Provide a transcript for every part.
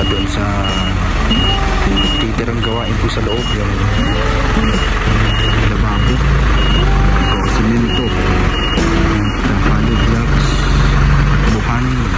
doon sa titirang gawain po sa loob, yung lababo o simento, kapalid gloves, buhanin.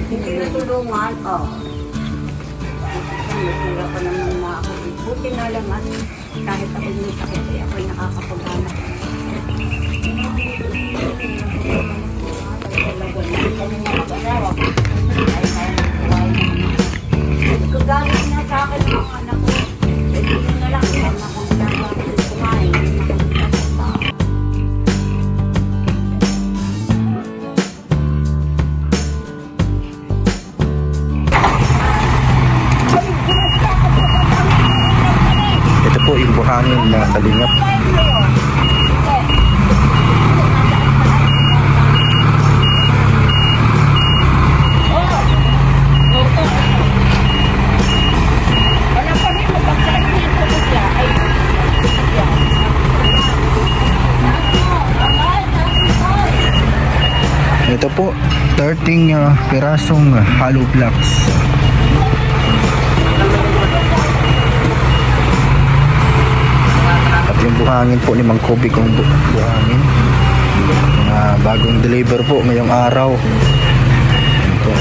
Tinutulungan, Nasira pa naman na ako. Buti na lang at kahit ako yung sakit, ako'y nakakapaghanap. Kagalit na sa akin ang anak ko. Hindi na lang, kung akong nagagawin kumain, Ito po yung buhangin na kalingap. Ito po, 13 pirasong hollow blocks. At yung buhangin po ni Mang Kobe kong buhangin. Bagong deliver po ngayong araw. Ito.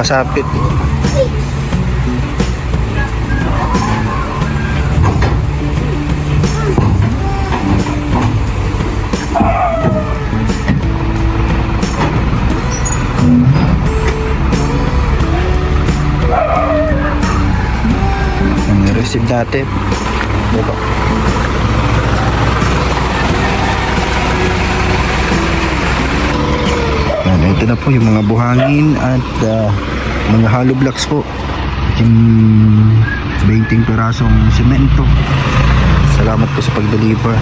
Kasapit. Ang receive natin. Diba? Ito na po yung mga buhangin at mga hollow blocks po. Yung 20 pirasong semento. Salamat po sa pag-deliver.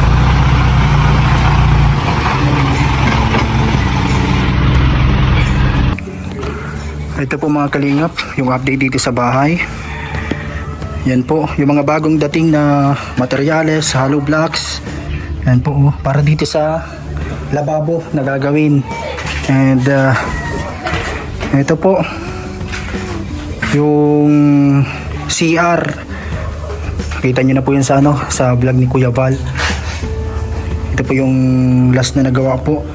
Ito po mga kalingap, yung update dito sa bahay. Yan po, yung mga bagong dating na materyales, hollow blocks, Yan po, para dito sa lababo na gagawin. And ito po yung CR. Kita nyo na po yun sa sa vlog ni Kuya Val. Ito po yung last na nagawa po.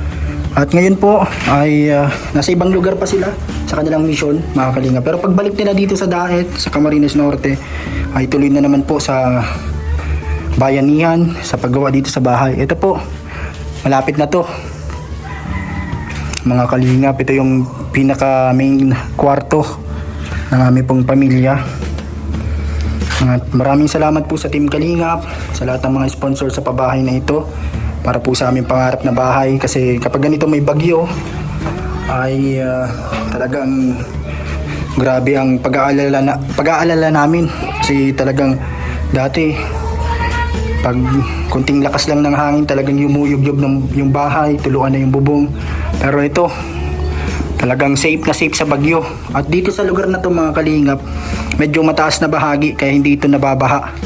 At ngayon po ay nasa ibang lugar pa sila sa kanilang mission, mga kalinga. Pero pagbalik nila dito sa Daet, sa Camarines Norte, ay tuloy na naman po sa bayanihan, sa paggawa dito sa bahay. Ito po, malapit na to, mga kalingap. Ito yung pinaka main kwarto ng aming pong pamilya. At maraming salamat po sa Team Kalingap, sa lahat ng mga sponsor sa pabahay na ito, para po sa aming pangarap na bahay. Kasi kapag ganito may bagyo ay talagang grabe ang pag-aalala namin. Kasi talagang dati pag kunting lakas lang ng hangin, talagang yumuyog-yog yung bahay, tuluan na yung bubong. Pero ito talagang safe na safe sa bagyo. At dito sa lugar na to, mga kalingap, medyo mataas na bahagi, kaya hindi ito nababaha.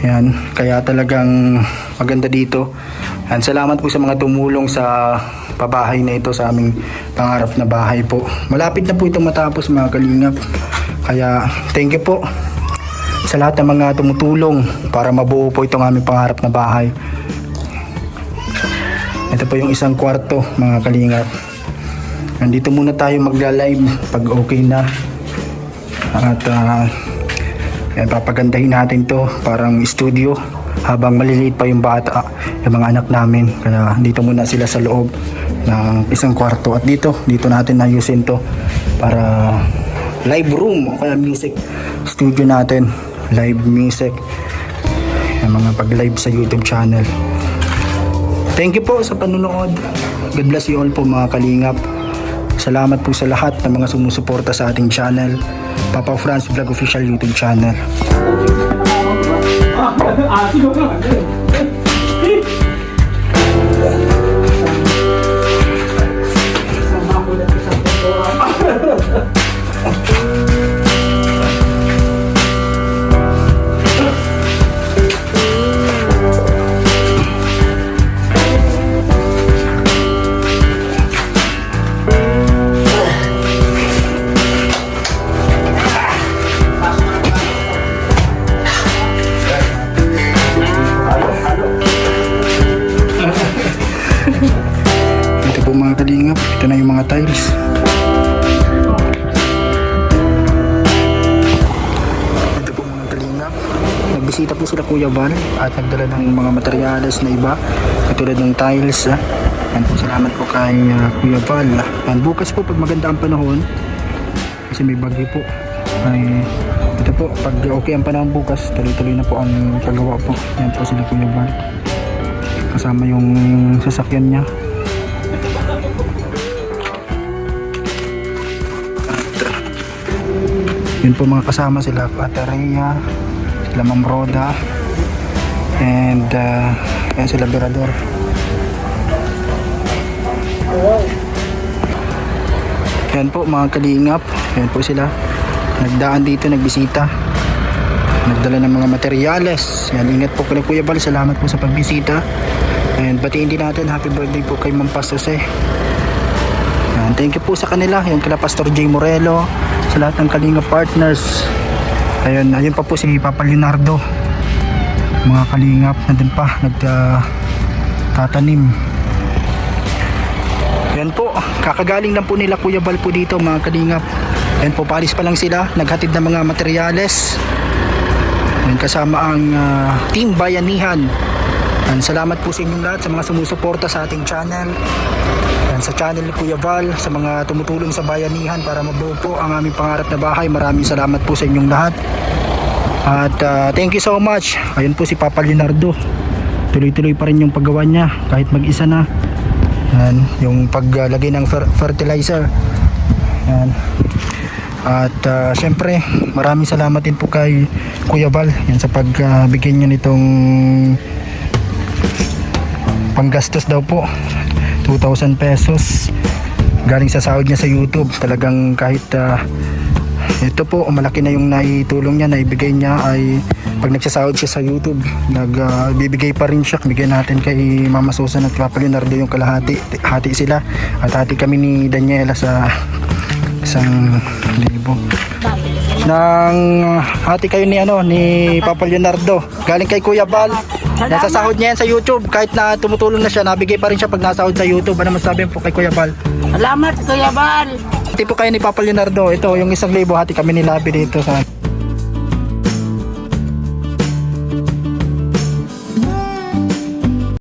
Yan, kaya talagang maganda dito. Yan, salamat po sa mga tumulong sa pabahay na ito, sa aming pangarap na bahay po. Malapit na po itong matapos, mga kalingap. Kaya thank you po sa lahat ng mga tumutulong para mabuo po itong aming pangarap na bahay. Ito po yung isang kwarto, mga kalingap. Nandito muna tayo magla-live pag okay na. At yan, papagandahin natin to, parang studio, habang maliliit pa yung bata, yung mga anak namin. Kaya dito muna sila sa loob ng isang kwarto. At dito natin ayusin to para live room o kaya music studio natin, live music, yung mga pag-live sa YouTube channel. Thank you po sa panunood. God bless you all po, mga kalingap. Salamat po sa lahat ng mga sumusuporta sa ating channel, Papa Franz Vlog Official YouTube channel. Ito po, mga kalingap, ito na yung mga tiles. Ito po, mga kalingap, nagbisita po sila Kuya Val at nagdala ng mga materyales na iba, katulad ng tiles. Yan po, salamat po kay Kuya Val. Yan, bukas po pag maganda ang panahon, kasi may bagyo po, ay ito po, pag okay ang panahon bukas, tuloy-tuloy na po ang paggawa po. Yan po sila Kuya Val, kasama yung sasakyan niya. Yun po, mga kasama sila Ate Rhea, sila Ma'am Roda, and yan sila Berador. Yan po, mga kalingap, yan po sila, nagdaan dito, nagbisita, nagdala ng mga materyales. Yan, ingat po kay Kuya Val, salamat po sa pagbisita. And batiin din natin happy birthday po kay Ma'am Paz Jose. Yan, thank you po sa kanila, yung kila Pastor J. Morelo, sa lahat ng Kalinga partners. Ayun pa po si Papa Leonardo, mga kalingap, nandun pa nagtatanim. Yan po, kakagaling lang po nila Kuya Val po dito, mga kalingap. Yan po, palis pa lang sila, naghatid ng mga materyales. Yan, kasama ang Team Bayanihan. Yan, salamat po sa inyong lahat, sa mga sumusuporta sa ating channel. Yan, sa channel ni Kuya Val, sa mga tumutulong sa bayanihan para mabuo po ang aming pangarap na bahay. Maraming salamat po sa inyong lahat. At thank you so much. Ayun po si Papa Leonardo, tuloy-tuloy pa rin yung paggawa niya kahit mag-isa na. Yan, yung paglagay ng fertilizer. Yan. At syempre maraming salamat din po kay Kuya Val, yan, sa pagbigyan niya nitong panggastos daw po, 2,000 pesos galing sa sahod niya sa YouTube. Talagang kahit ito po, malaki na yung naitulong niya, naibigay niya ay pag nagsasahod siya sa YouTube, nagbibigay pa rin siya. Bigyan natin kay Mama Susan at Papa Leonardo yung kalahati. Hati sila at hati kami ni Daniela sa 1,000. Nang hati kayo ni Papa Leonardo. Galing kay Kuya Bal. Nasa sahod niya yan sa YouTube. Kahit na tumutulong na siya, nabigay pa rin siya pag nasahod sa YouTube. Ano masabi po kay Kuya Bal? Salamat, Kuya Bal. Hati po kayo ni Papa Leonardo. Ito yung 1,000, hati kami ni Labi dito sa